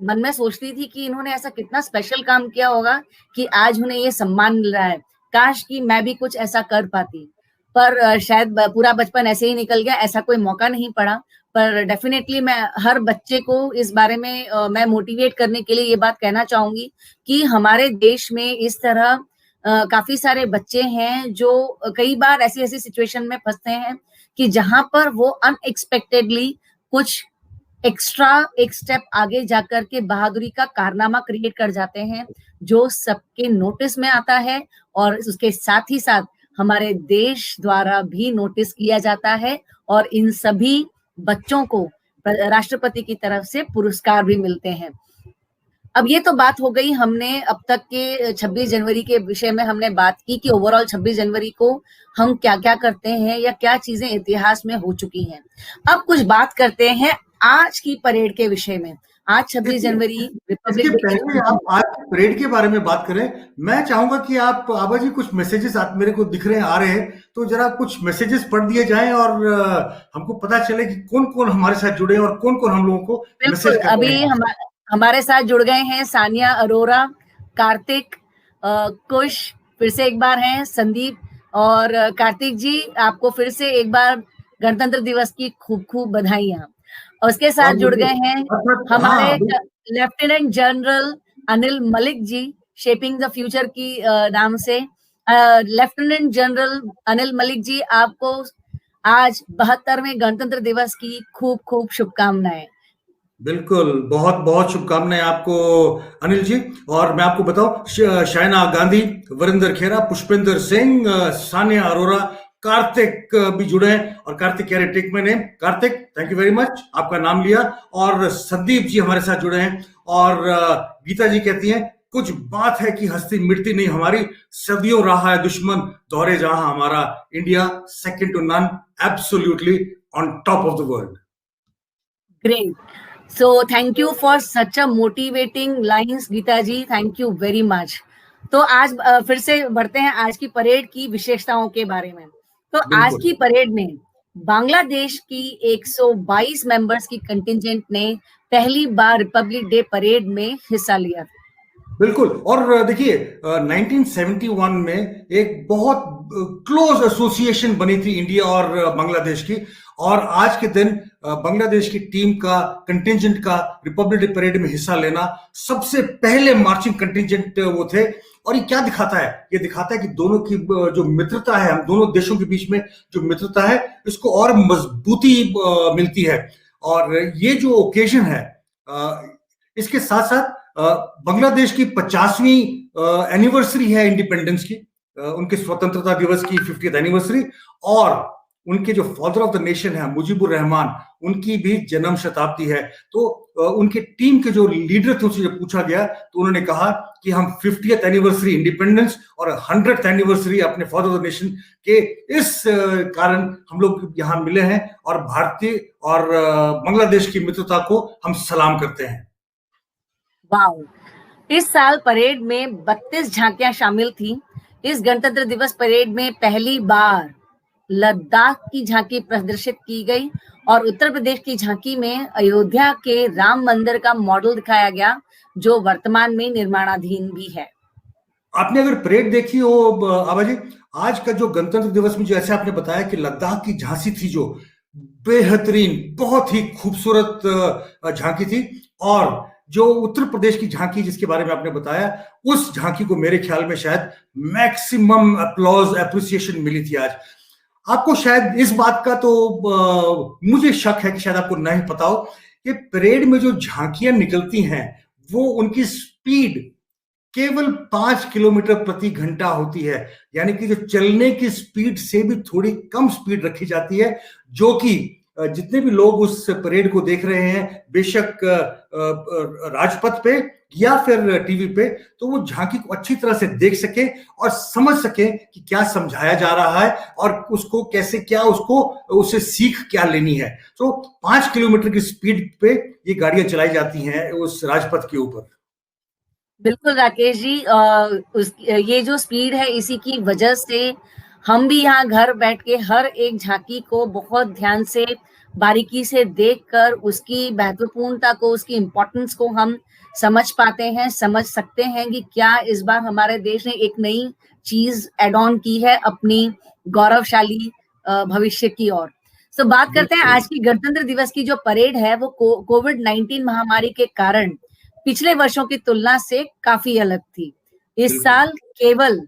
मन में सोचती थी कि इन्होंने ऐसा कितना स्पेशल काम किया होगा कि आज उन्हें ये सम्मान मिल रहा है। काश कि मैं भी कुछ ऐसा कर पाती, पर शायद पूरा बचपन ऐसे ही निकल गया, ऐसा कोई मौका नहीं पड़ा। पर डेफिनेटली मैं हर बच्चे को इस बारे में मैं मोटिवेट करने के लिए ये बात कहना चाहूंगी कि हमारे देश में इस तरह काफी सारे बच्चे हैं जो कई बार ऐसी ऐसी सिचुएशन में फंसते हैं कि जहां पर वो अनएक्सपेक्टेडली कुछ एक्स्ट्रा एक स्टेप आगे जाकर के बहादुरी का कारनामा क्रिएट कर जाते हैं, जो सबके नोटिस में आता है और उसके साथ ही साथ हमारे देश द्वारा भी नोटिस किया जाता है, और इन सभी बच्चों को राष्ट्रपति की तरफ से पुरस्कार भी मिलते हैं। अब ये तो बात हो गई, हमने अब तक के 26 जनवरी के विषय में हमने बात की कि ओवरऑल 26 जनवरी को हम क्या क्या करते हैं या क्या चीजें इतिहास में हो चुकी हैं। अब कुछ बात करते हैं आज की परेड के विषय में। आज 26 जनवरी रिपब्लिक डे। पहले आप आज परेड के बारे में बात करें, मैं चाहूंगा कि आप आभा जी कुछ मैसेजेस मेरे को दिख रहे हैं, आ रहे हैं, तो जरा कुछ मैसेजेस पढ़ दिए जाएं और हमको पता चले कि कौन कौन हमारे साथ जुड़े हैं और कौन कौन हम लोगों को मैसेज कर रहे हैं। अभी हमारे साथ जुड़ गए हैं सानिया अरोरा, कार्तिक, कुश, फिर से एक बार हैं संदीप। और कार्तिक जी, आपको फिर से एक बार गणतंत्र दिवस की खूब खूब बधाइयां। और उसके साथ और जुड़ मुझे गए हैं अच्छा हमारे हाँ lieutenant general Anil Malik ji, shaping the future की नाम से। लेफ्टिनेंट जनरल अनिल मलिक जी, आपको आज 72वें गणतंत्र दिवस की खूब खूब शुभकामनाएं। बिल्कुल, बहुत बहुत शुभकामनाएं आपको अनिल जी। और मैं आपको बताऊं, शाइना गांधी, वरिंदर खेरा, पुष्पेंद्र सिंह, सानिया अरोरा, कार्तिक भी जुड़े हैं। और कार्तिक कह रहे take my name, Kartik thank you very much, आपका नाम लिया। और संदीप जी हमारे साथ जुड़े हैं। और गीता जी कहती हैं, कुछ बात है कि हस्ती मिटती नहीं हमारी, सदियों रहा है दुश्मन दौरे जहां हमारा, India second to none, absolutely on top of the world. Great. So thank you for such a motivating lines Geeta ji, thank you very much. तो आज फिर से बढ़ते हैं आज की परेड की विशेषताओं के बारे में। तो आज बिल्कुल की परेड में बांग्लादेश की 122 मेंबर्स की कंटिजेंट ने पहली बार रिपब्लिक डे परेड में हिस्सा लिया था। बिल्कुल। और देखिए 1971 में एक बहुत क्लोज एसोसिएशन बनी थी इंडिया और बांग्लादेश की। और आज के दिन बांग्लादेश की टीम का कंटिंजेंट का रिपब्लिक डे परेड में हिस्सा लेना, सबसे पहले मार्चिंग कंटिंजेंट वो थे। और ये क्या दिखाता है? ये दिखाता है कि दोनों की जो मित्रता है, हम दोनों देशों के बीच में जो मित्रता है, इसको और मजबूती मिलती है। और ये जो ओकेजन है, इसके साथ साथ बांग्लादेश की 50वीं एनिवर्सरी है इंडिपेंडेंस की, उनके स्वतंत्रता दिवस की 50th एनिवर्सरी। और उनके जो फादर ऑफ द नेशन है मुजीबुर रहमान, उनकी भी जन्म शताब्दी है। तो उनके टीम के जो लीडर थे उनसे जब पूछा गया तो उन्होंने कहा कि हम 50th एनिवर्सरी इंडिपेंडेंस और 100th एनिवर्सरी अपने फादर ऑफ द नेशन के इस कारण हम लोग यहाँ मिले हैं, और भारतीय और बांग्लादेश की मित्रता को हम सलाम करते हैं। वाओ! इस साल परेड में 32 झांकियां शामिल थी। इस गणतंत्र दिवस परेड में पहली बार लद्दाख की झांकी प्रदर्शित की गई और उत्तर प्रदेश की झांकी में अयोध्या के राम मंदिर का मॉडल दिखाया गया, जो वर्तमान में निर्माणाधीन भी है। आपने अगर परेड देखी हो आबा जी, आज का जो गणतंत्र दिवस में जैसे आपने बताया कि लद्दाख की झांसी थी, जो बेहतरीन, बहुत ही खूबसूरत झांकी थी। और जो उत्तर प्रदेश की झांकी जिसके बारे में आपने बताया, उस झांकी को मेरे ख्याल में शायद मैक्सिमम अप्लॉज एप्रिसिएशन मिली थी आज। आपको शायद इस बात का तो मुझे शक है कि शायद आपको नहीं पता हो कि परेड में जो झांकियां निकलती हैं, वो उनकी स्पीड केवल 5 किलोमीटर प्रति घंटा होती है। यानी कि जो चलने की स्पीड से भी थोड़ी कम स्पीड रखी जाती है, जो कि जितने भी लोग उस परेड को देख रहे हैं, बेशक राजपथ पे या फिर टीवी पे, तो वो झांकी को अच्छी तरह से देख सके और समझ सके कि क्या समझाया जा रहा है और उसको कैसे, क्या उसको उससे सीख क्या लेनी है। तो 5 किलोमीटर की स्पीड पे ये गाड़ियां चलाई जाती हैं उस राजपथ के ऊपर। बिल्कुल राकेश जी, ये जो स्पीड है, इसी की वजह से हम भी यहाँ घर बैठ के हर एक झांकी को बहुत ध्यान से, बारीकी से देखकर उसकी महत्वपूर्णता को, उसकी इम्पोर्टेंस को हम समझ पाते हैं, समझ सकते हैं कि क्या इस बार हमारे देश ने एक नई चीज एड ऑन की है अपनी गौरवशाली भविष्य की ओर। तो बात करते हैं आज की गणतंत्र दिवस की जो परेड है, वो कोविड-19 महामारी के कारण पिछले वर्षों की तुलना से काफी अलग थी। इस साल केवल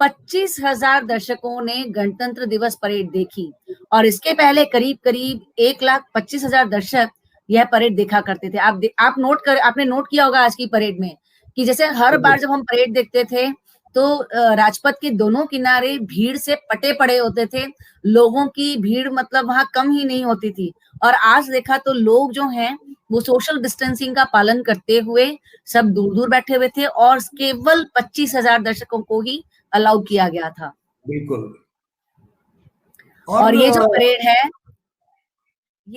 25,000 दर्शकों ने गणतंत्र दिवस परेड देखी और इसके पहले करीब-करीब 1,25,000 दर्शक यह परेड देखा करते थे। आपने नोट किया होगा आज की परेड में कि जैसे हर बार जब हम परेड देखते थे, तो राजपथ के दोनों किनारे भीड़ से पटे पड़े होते थे। लोगों की भीड़ मतलब वहां कम ही नहीं होती थी। और आज देखा तो लोग जो हैं, वो सोशल डिस्टेंसिंग का पालन करते हुए सब दूर-दूर बैठे हुए थे और केवल 25,000 दर्शकों को ही अलाउ किया गया था। बिल्कुल। और और ये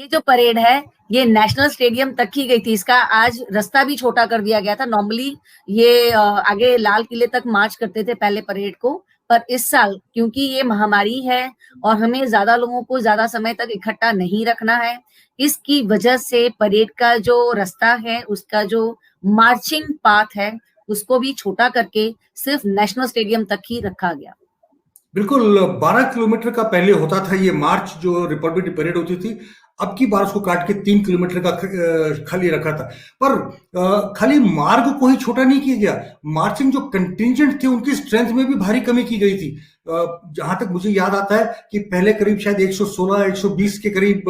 जो परेड है, ये नेशनल स्टेडियम तक ही गई थी। इसका आज रास्ता भी छोटा कर दिया गया था। नॉर्मली ये आगे लाल किले तक मार्च करते थे पहले परेड को, पर इस साल क्योंकि ये महामारी है और हमें ज्यादा लोगों को ज्यादा समय तक इकट्ठा नहीं रखना है, इसकी वजह से परेड का जो रास्ता है, उसका जो मार्चिंग पाथ है, उसको भी छोटा करके सिर्फ नेशनल स्टेडियम तक ही रखा गया। बिल्कुल 12 किलोमीटर का पहले होता था ये मार्च, जो रिपब्लिक डे परेड होती थी। अब की बार उसको काट के 3 किलोमीटर का खाली रखा था। पर खाली मार्ग को ही छोटा नहीं किया गया, मार्चिंग जो कंटिंजेंट थे उनकी स्ट्रेंथ में भी भारी कमी की गई थी। जहां तक मुझे याद आता है कि पहले करीब शायद 116 120 के करीब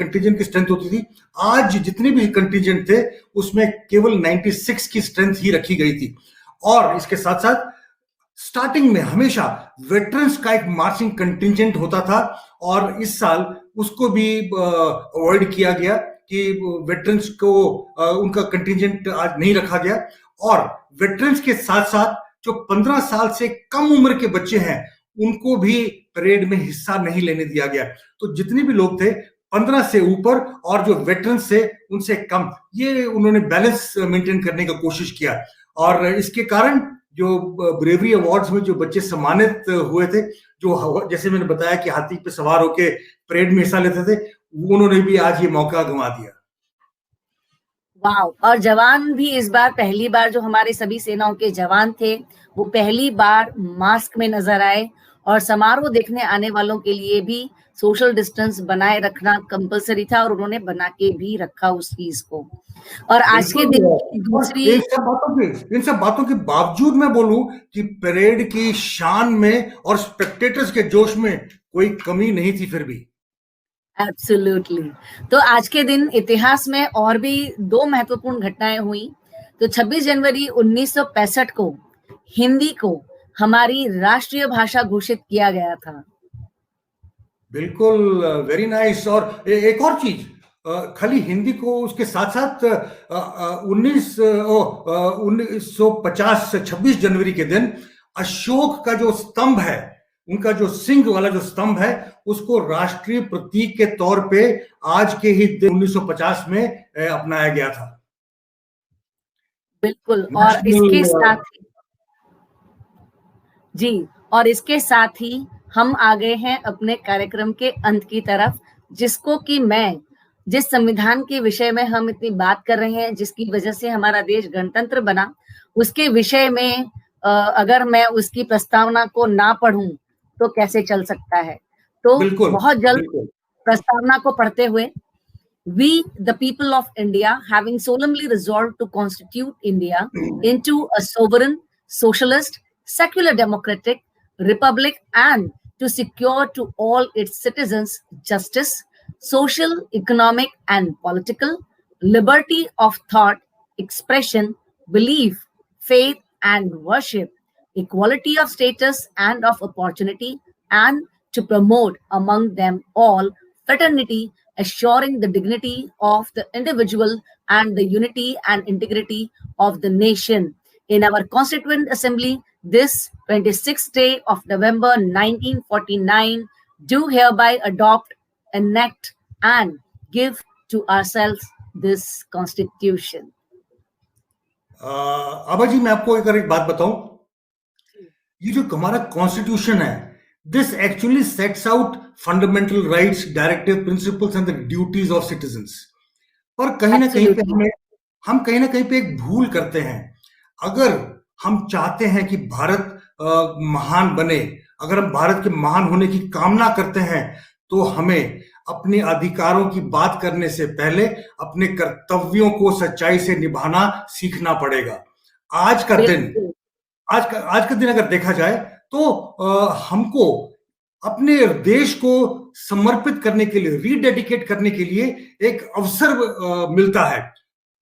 कंटिंजेंट की स्ट्रेंथ होती थी। आज जितने भी कंटिंजेंट थे उसमें केवल 96 की स्ट्रेंथ ही रखी गई थी। और इसके साथ साथ स्टार्टिंग में हमेशा वेटरन्स का एक मार्चिंग कंटिंजेंट होता था, और इस साल उसको भी अवॉइड किया गया कि वेटरन्स को उनका कंटिंजेंट आज नहीं रखा गया। और वेटरन्स के साथ साथ जो 15 साल से कम उम्र के बच्चे हैं उनको भी परेड में हिस्सा नहीं लेने दिया गया। तो जितने भी लोग थे 15 से ऊपर और जो वेटरन्स से उनसे कम, ये उन्होंने बैलेंस मेंटेन करने का कोशिश किया। और इसके कारण जो ब्रेवरी अवार्ड्स में जो बच्चे सम्मानित हुए थे, जो जैसे मैंने बताया कि हाथी पे सवार होके परेड में हिस्सा लेते थे, उन्होंने भी आज ये मौका गंवा दिया। वाव! और जवान भी इस बार पहली बार, जो हमारे सभी सेनाओं के जवान थे वो पहली बार मास्क में नजर आए, और समारोह देखने आने वालों के लिए भी सोशल डिस्टेंस बनाए रखना कंपलसरी था, और उन्होंने बना के भी रखा उस चीज को। और आज के दिन की और दूसरी इन सब बातों के बावजूद मैं बोलूं कि परेड की शान में और स्पेक्टेटर्स के जोश में कोई कमी नहीं थी फिर भी। एब्सोल्युटली। तो आज के दिन इतिहास में और भी 2 महत्वपूर्ण घटनाएं हुई। तो 26 जनवरी 1965 को हिंदी को हमारी राष्ट्रीय भाषा घोषित किया गया था। बिल्कुल, वेरी नाइस। और एक और चीज, खाली हिंदी को, उसके साथ साथ 1950 26 जनवरी के दिन अशोक का जो स्तंभ है, उनका जो सिंह वाला जो स्तंभ है, उसको राष्ट्रीय प्रतीक के तौर पे आज के ही दिन 1950 में अपनाया गया था। बिल्कुल। और इसके नेशनल साथ ही जी, और इसके साथ ही हम आ गए हैं अपने कार्यक्रम के अंत की तरफ, जिसको कि मैं, जिस संविधान के विषय में हम इतनी बात कर रहे हैं, जिसकी वजह से हमारा देश गणतंत्र बना, उसके विषय में अगर मैं उसकी प्रस्तावना को ना पढ़ूं तो कैसे चल सकता है। तो बिल्कुल बहुत जल्द बिल्कुल प्रस्तावना को पढ़ते हुए, we the people of India having solemnly resolved to constitute India into a sovereign, socialist, secular democratic republic, and to secure to all its citizens justice, social, economic and political liberty of thought, expression, belief, faith and worship, equality of status and of opportunity, and to promote among them all fraternity, assuring the dignity of the individual and the unity and integrity of the nation. In our Constituent Assembly, this 26th day of November 1949, do hereby adopt, enact, and give to ourselves this Constitution. आबा जी, मैं आपको एक बात बताऊं, ये जो हमारा constitution है, this actually sets out fundamental rights, directive principles and the duties of citizens. पर कहीं ना कहीं पे हम कहीं ना कहीं पे एक भूल करते हैं। अगर हम चाहते हैं कि भारत महान बने, अगर हम भारत के महान होने की कामना करते हैं, तो हमें अपने अधिकारों की बात करने से पहले अपने कर्तव्यों को सच्चाई से निभाना सीखना पड़ेगा। आज का दिन अगर देखा जाए तो हमको अपने देश को समर्पित करने के लिए, रीडेडिकेट करने के लिए एक अवसर मिलता है।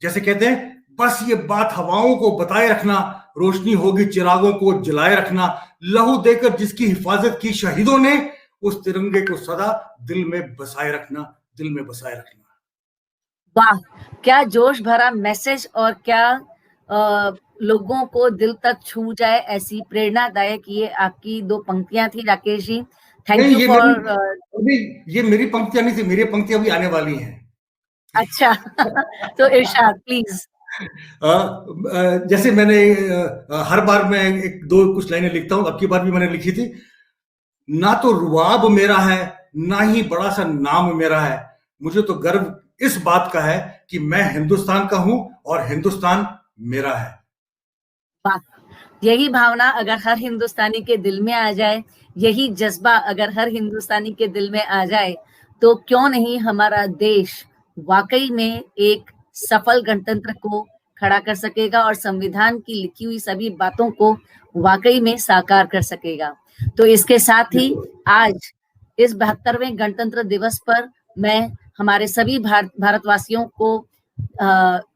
जैसे कहते हैं, बस ये बात हवाओं को बताए रखना, रोशनी होगी चिरागों को जलाए रखना, लहू देकर जिसकी हिफाजत की शहीदों ने, उस तिरंगे को सदा दिल में बसाए रखना, दिल में बसाए रखना। वाह, क्या जोश भरा मैसेज, और क्या लोगों को दिल तक छू जाए ऐसी प्रेरणादायक ये आपकी 2 पंक्तियां थी Rakesh ji. Thank you for. ये मेरी पंक्तियां नहीं थी, मेरी पंक्तियां अभी आने वाली हैं। अच्छा तो इरशाद प्लीज। जैसे मैंने हर बार मैं एक दो कुछ लाइनें लिखता हूं, अब की बार भी मैंने लिखी थी, ना तो रुआब मेरा है, ना ही बड़ा सा नाम मेरा है, मुझे तो गर्व इस बात का है कि मैं हिंदुस्तान का हूं और हिंदुस्तान मेरा है। वाह, यही भावना अगर हर हिंदुस्तानी के दिल में आ जाए, यही जज्बा अगर हर हिंदुस्तानी के दिल में आ जाए, तो क्यों नहीं हमारा देश वाकई में एक सफल गणतंत्र को खड़ा कर सकेगा और संविधान की लिखी हुई सभी बातों को वाकई में साकार कर सकेगा। तो इसके साथ ही आज इस 72वें गणतंत्र दिवस पर मैं हमारे सभी भारतवासियों को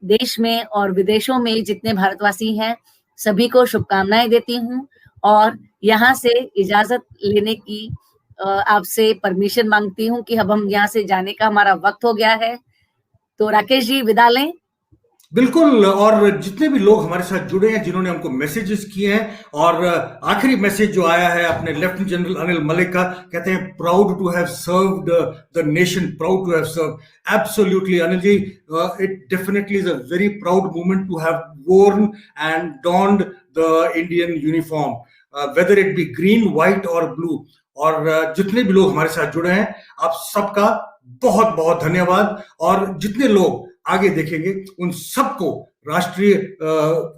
देश में और विदेशों में जितने भारतवासी हैं सभी को शुभकामनाएं देती हूँ और यहाँ से इजाजत लेने की आपसे परमिशन मांगती हूँ कि अब हम यहाँ से जाने का हमारा वक्त हो गया है। तो राकेश जी विदा लें। बिल्कुल, और जितने भी लोग हमारे साथ जुड़े हैं, जिन्होंने हमको मैसेजेस किए हैं, और आखिरी मैसेज जो आया है अपने लेफ्टिनेंट जनरल अनिल मलिक का, कहते हैं proud to have served the nation, proud to have served. Absolutely Anil ji, it definitely is a very proud moment to have worn and donned the Indian uniform, whether it be green, white or blue। और जितने भी लोग हमारे साथ जुड़े हैं, आप सबका बहुत बहुत धन्यवाद। और जितने लोग आगे देखेंगे उन सबको राष्ट्रीय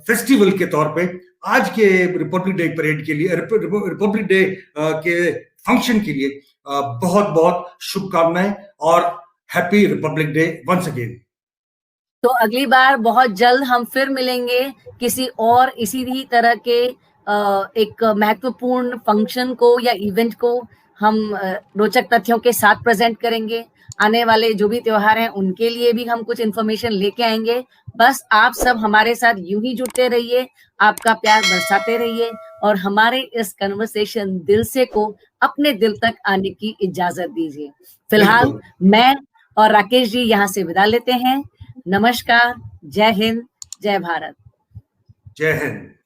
फेस्टिवल के तौर पे आज के रिपब्लिक डे परेड के लिए, रिपब्लिक डे के फंक्शन के लिए बहुत बहुत शुभकामनाएं और happy republic day once again. तो अगली बार बहुत जल्द हम फिर मिलेंगे किसी और इसी ही तरह के एक महत्वपूर्ण फंक्शन को या इवेंट को हम रोचक तथ्यों के साथ प्रेजेंट करेंगे। आने वाले जो भी त्योहार हैं उनके लिए भी हम कुछ इन्फॉर्मेशन लेके आएंगे। बस आप सब हमारे साथ यूं ही जुड़ते रहिए, आपका प्यार बरसाते रहिए और हमारे इस कन्वर्सेशन दिल से को अपने दिल तक आने की इजाजत दीजिए। फिलहाल मैं और राकेश जी यहाँ से विदा लेते हैं। नमस्कार, जय हिंद, जय भारत। जय हिंद।